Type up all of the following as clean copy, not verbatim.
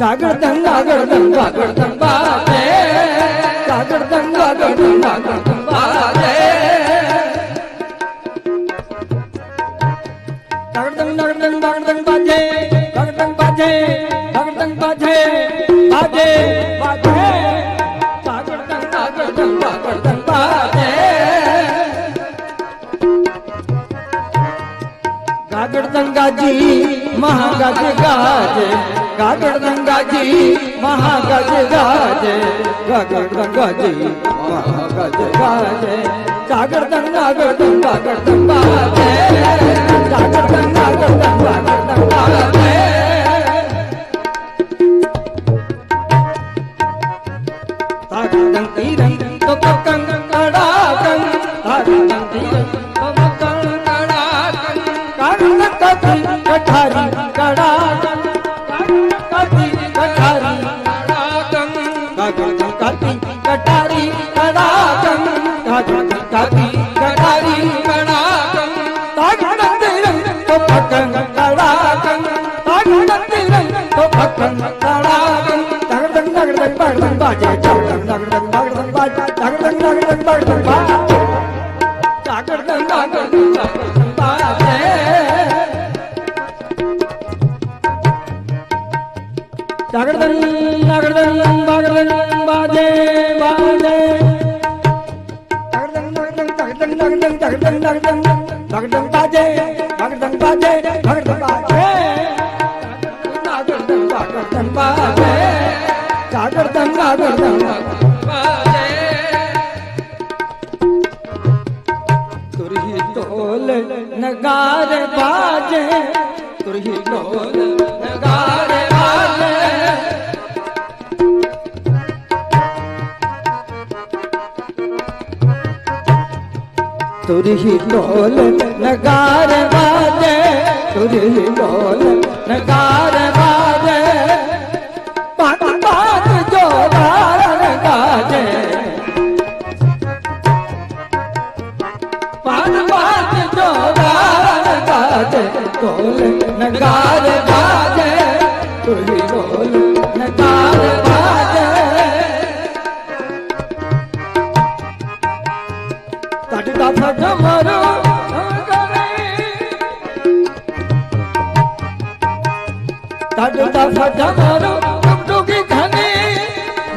गागड़दंग गागड़दंग गागड़दंग बाजे गागड़दंग गागड़दंग गागड़दंग बाजे गागड़दंग गागड़दंग गागड़दंग बाजे गागड़दंग बाजे गागड़दंग बाजे बाजे बाजे गागड़दंग गागड़दंग गागड़दंग बाजे गागड़दंगाजी महागज गाजे गागड़दंगाजी महागज गाजे गागड़दंगाजी महागज गाजे गागड़दंग गागड़दंग गागड़दंग बाजे गागड़दंग गागड़दंग गागड़दंग बाजे गागड़दंग तीरंग तो पकंग कड़ाकंग गागड़दंग तीरंग तो पकंग कड़ाकंग गागड़दंग कथी कठारी कड़ाकंग गागड़दंग कथी कठारी कड़ाकंग गागड़दंग कथी कटारी कड़ाकंग गागड़दंग कथी कटारी कड़ाकंग गागड़दंग तीरंग तो पकंग कड़ाकंग गागड़दंग तीरंग तो पकंग कड़ाकंग गागड़दंग गागड़दंग गागड़दंग बाजे गागड़दंग गागड़दंग गागड़दंग बाजे गागड़दंग गागड़दंग गागड़दंग बाजे गागड़दंग गागड़दंग गागड़दंग बाजे गागड़दंग गागड़दंग गागड़दंग बाजे बाजे गागड़दंग गागड़दंग गागड़दंग गागड़दंग गागड़दंग गागड़दंग गागड़दंग बाजे गागड़दंग बाजे गागड़दंग बाजे गागड़दंग गागड़दंग बाजे गागड़दंग गागड़दंग बाजे तुरही ढोल नगारे बाजे तुरही ढोल नगारे बाजे तुरही ढोल नगारे बाजे तुरही ढोल नगारे बाजे पात पात जोदार गाजे पात पात जोदार गाजे ढोल नगारे बाजे तुरही ढोल नगारे बाजे तड़का फट मरो तड़का फट मरो टुकटुकी घनी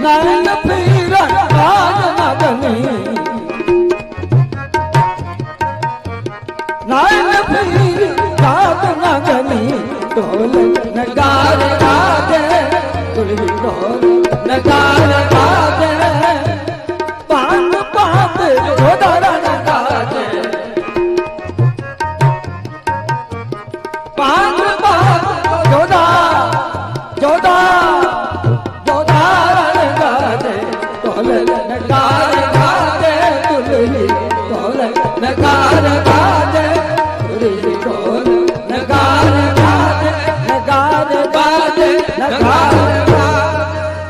नैन पीरा राज नगनी नैन पीर राज नगनी ढोल नगारे बाजे तुलही ढोल नगारे बाजे पात पात जोदार गाजे पात पात जोदार जोदार जोदार गाजे ढोल नगारे गाजे तुलही ढोल नगारे गाजे तुलही ढोल